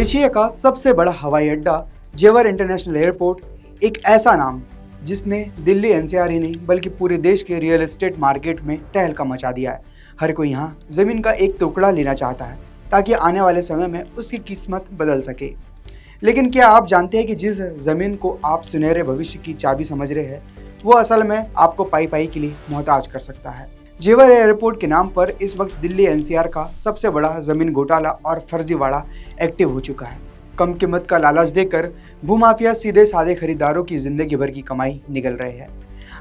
Asia का सबसे बड़ा हवाई अड्डा जेवर इंटरनेशनल एयरपोर्ट एक ऐसा नाम जिसने दिल्ली एनसीआर ही नहीं बल्कि पूरे देश के रियल एस्टेट मार्केट में तहलका मचा दिया है। हर कोई यहाँ ज़मीन का एक टुकड़ा लेना चाहता है ताकि आने वाले समय में उसकी किस्मत बदल सके। लेकिन क्या आप जानते हैं कि जिस ज़मीन को आप सुनहरे भविष्य की चाबी समझ रहे हैं वो असल में आपको पाई पाई के लिए मोहताज कर सकता है। जेवर एयरपोर्ट के नाम पर इस वक्त दिल्ली एनसीआर का सबसे बड़ा ज़मीन घोटाला और फर्जीवाड़ा एक्टिव हो चुका है। कम कीमत का लालच देकर भूमाफिया सीधे साधे खरीदारों की जिंदगी भर की कमाई निगल रहे हैं।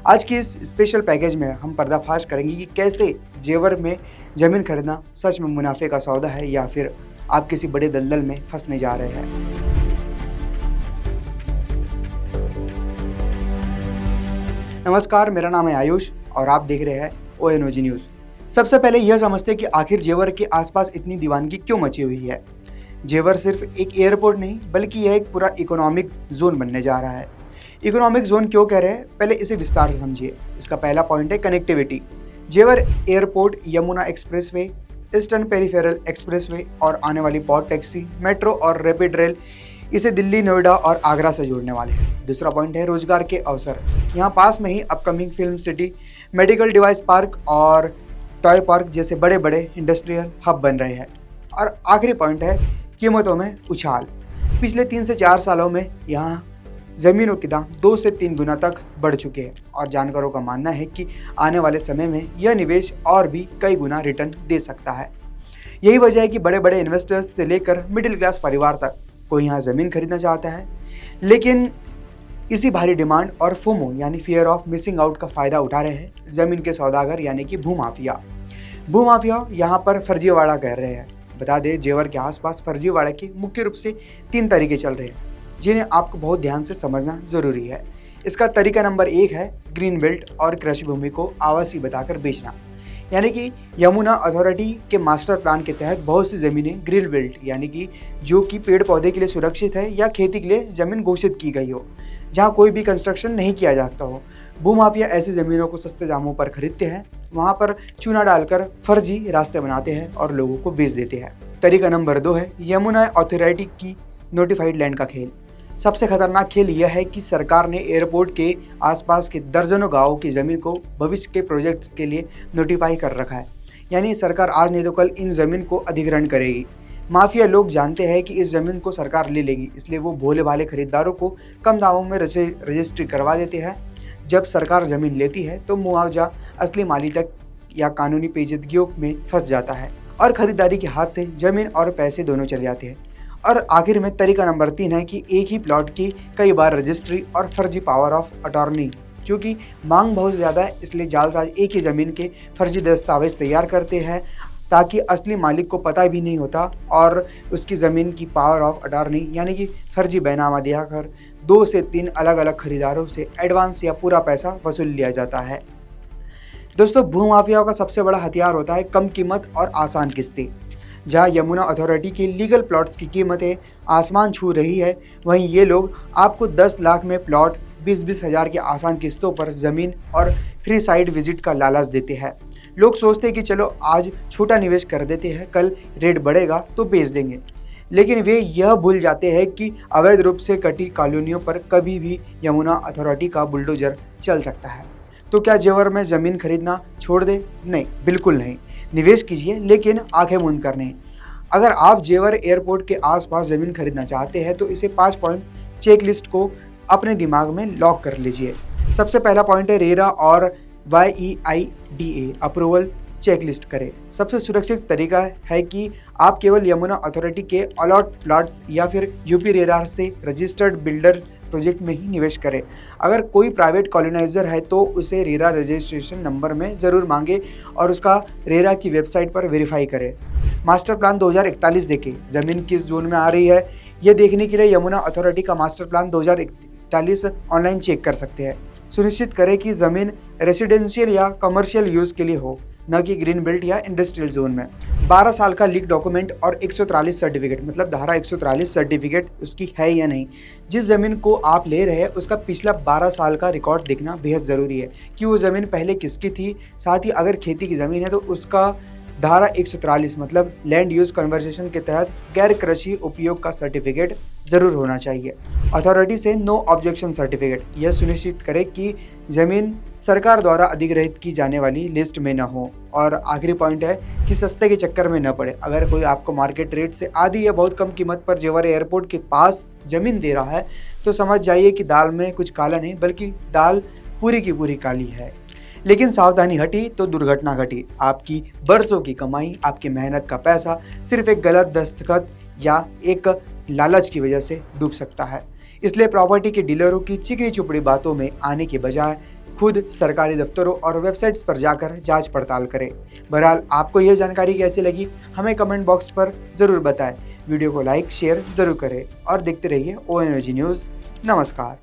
आज की इस स्पेशल पैकेज में हम पर्दाफाश करेंगे कि कैसे जेवर में ज़मीन खरीदना सच में मुनाफे का सौदा है या फिर आप किसी बड़े दलदल में फंसने जा रहे हैं। नमस्कार, मेरा नाम है आयुष और आप देख रहे हैं ONOG न्यूज़। सबसे पहले यह समझते हैं कि आखिर जेवर के आसपास इतनी दीवानगी क्यों मची हुई है। जेवर सिर्फ एक एयरपोर्ट नहीं बल्कि यह एक पूरा इकोनॉमिक जोन बनने जा रहा है। इकोनॉमिक जोन क्यों कह रहे हैं, पहले इसे विस्तार से समझिए। इसका पहला पॉइंट है कनेक्टिविटी। जेवर airport Yamuna expressway, eastern peripheral expressway और आने वाली पॉड टैक्सी, मेट्रो और रैपिड रेल इसे दिल्ली, नोएडा और आगरा से जोड़ने वाले हैं। दूसरा पॉइंट है रोजगार के अवसर। यहाँ पास में ही upcoming film city, medical device park और टॉय पार्क जैसे बड़े बड़े इंडस्ट्रियल हब बन रहे हैं। और आखिरी पॉइंट है कीमतों में उछाल। पिछले 3 से 4 सालों में यहाँ ज़मीनों के दाम 2 से 3 गुना तक बढ़ चुके हैं और जानकारों का मानना है कि आने वाले समय में यह निवेश और भी कई गुना रिटर्न दे सकता है। यही वजह है कि बड़े बड़े इन्वेस्टर्स से लेकर मिडिल क्लास परिवार तक कोई यहाँ ज़मीन खरीदना चाहता है। लेकिन इसी भारी डिमांड और फोमो यानी फियर ऑफ मिसिंग आउट का फ़ायदा उठा रहे हैं ज़मीन के सौदागर यानी कि भूमाफिया यहाँ पर फर्जीवाड़ा कर रहे हैं। बता दें, जेवर के आसपास फर्जीवाड़ा के मुख्य रूप से 3 तरीके चल रहे हैं जिन्हें आपको बहुत ध्यान से समझना ज़रूरी है। इसका तरीका नंबर 1 है ग्रीन बेल्ट और कृषि भूमि को आवासीय बताकर बेचना। यानी कि यमुना अथॉरिटी के मास्टर प्लान के तहत बहुत सी ज़मीनें ग्रीन बेल्ट यानी कि जो कि पेड़ पौधे के लिए सुरक्षित है या खेती के लिए ज़मीन घोषित की गई हो, जहाँ कोई भी कंस्ट्रक्शन नहीं किया जाता हो। भूमाफिया ऐसी ज़मीनों को सस्ते दामों पर खरीदते हैं, वहाँ पर चूना डालकर फर्जी रास्ते बनाते हैं और लोगों को बेच देते हैं। तरीका नंबर 2 है यमुना अथॉरिटी की नोटिफाइड लैंड का खेल। सबसे खतरनाक खेल यह है कि सरकार ने एयरपोर्ट के आसपास के दर्जनों गांवों की ज़मीन को भविष्य के प्रोजेक्ट्स के लिए नोटिफाई कर रखा है। यानी सरकार आज नहीं तो कल इन ज़मीन को अधिग्रहण करेगी। माफिया लोग जानते हैं कि इस ज़मीन को सरकार ले लेगी, इसलिए वो भोले भाले खरीदारों को कम दामों में रजिस्ट्री करवा देते हैं। जब सरकार ज़मीन लेती है तो मुआवजा असली मालिक तक या कानूनी पेचीदगियों में फंस जाता है और ख़रीदारी के हाथ से ज़मीन और पैसे दोनों चले जाते हैं। और आखिर में तरीका नंबर 3 है कि एक ही प्लॉट की कई बार रजिस्ट्री और फर्जी पावर ऑफ अटॉर्नी। क्योंकि मांग बहुत ज़्यादा है इसलिए जालसाज एक ही ज़मीन के फर्जी दस्तावेज तैयार करते हैं ताकि असली मालिक को पता भी नहीं होता और उसकी ज़मीन की पावर ऑफ अटॉर्नी यानी कि फर्जी बैनामा दिखाकर 2 से 3 अलग अलग खरीदारों से एडवांस या पूरा पैसा वसूल लिया जाता है। दोस्तों, भूमाफियाओं का सबसे बड़ा हथियार होता है कम कीमत और आसान किस्तें। जहां यमुना अथॉरिटी के लीगल प्लॉट्स की कीमतें आसमान छू रही है, वहीं ये लोग आपको 10 लाख में प्लॉट 20-20 हज़ार की आसान किस्तों पर ज़मीन और फ्री साइट विजिट का लालच देते हैं। लोग सोचते हैं कि चलो आज छोटा निवेश कर देते हैं, कल रेट बढ़ेगा तो बेच देंगे। लेकिन वे यह भूल जाते हैं कि अवैध रूप से कटी कॉलोनियों पर कभी भी यमुना अथॉरिटी का बुलडोजर चल सकता है। तो क्या जेवर में ज़मीन खरीदना छोड़ दें? नहीं, बिल्कुल नहीं। निवेश कीजिए लेकिन आंखें मूंद कर नहीं। अगर आप जेवर एयरपोर्ट के आसपास ज़मीन खरीदना चाहते हैं तो इसे 5 पॉइंट चेक लिस्ट को अपने दिमाग में लॉक कर लीजिए। सबसे पहला पॉइंट है रेरा और YEIDA अप्रूवल चेक लिस्ट करें। सबसे सुरक्षित तरीका है कि आप केवल यमुना अथॉरिटी के अलॉट प्लॉट्स या फिर यूपी रेरा से रजिस्टर्ड बिल्डर प्रोजेक्ट में ही निवेश करें। अगर कोई प्राइवेट कॉलोनाइजर है तो उसे रेरा रजिस्ट्रेशन नंबर में ज़रूर मांगे और उसका रेरा की वेबसाइट पर वेरीफाई करें। मास्टर प्लान 2041 देखें, ज़मीन किस जोन में आ रही है ये देखने के लिए यमुना अथॉरिटी का मास्टर प्लान 2041 ऑनलाइन चेक कर सकते हैं। सुनिश्चित करें कि ज़मीन रेसिडेंशियल या कमर्शियल यूज़ के लिए हो, न कि ग्रीन बेल्ट या इंडस्ट्रियल जोन में। 12 साल का लीक डॉक्यूमेंट और 143 सर्टिफिकेट मतलब धारा 143 सर्टिफिकेट उसकी है या नहीं। जिस ज़मीन को आप ले रहे हैं उसका पिछला 12 साल का रिकॉर्ड देखना बेहद ज़रूरी है कि वो ज़मीन पहले किसकी थी। साथ ही अगर खेती की ज़मीन है तो उसका धारा 143 मतलब लैंड यूज कन्वर्सेशन के तहत गैर कृषि उपयोग का सर्टिफिकेट जरूर होना चाहिए। अथॉरिटी से नो ऑब्जेक्शन सर्टिफिकेट यह सुनिश्चित करे कि जमीन सरकार द्वारा अधिग्रहित की जाने वाली लिस्ट में न हो। और आखिरी पॉइंट है कि सस्ते के चक्कर में न पड़े। अगर कोई आपको मार्केट रेट से आधी या बहुत कम कीमत पर जेवर एयरपोर्ट के पास जमीन दे रहा है तो समझ जाइए कि दाल में कुछ काला नहीं बल्कि दाल पूरी की पूरी काली है। लेकिन सावधानी हटी तो दुर्घटना घटी। आपकी बरसों की कमाई, आपकी मेहनत का पैसा सिर्फ एक गलत दस्तखत या एक लालच की वजह से डूब सकता है। इसलिए प्रॉपर्टी के डीलरों की चिकनी चुपड़ी बातों में आने के बजाय खुद सरकारी दफ्तरों और वेबसाइट्स पर जाकर जांच पड़ताल करें। बहरहाल आपको यह जानकारी कैसी लगी हमें कमेंट बॉक्स पर ज़रूर बताएं। वीडियो को लाइक शेयर ज़रूर करें और देखते रहिए ONOG न्यूज़। नमस्कार।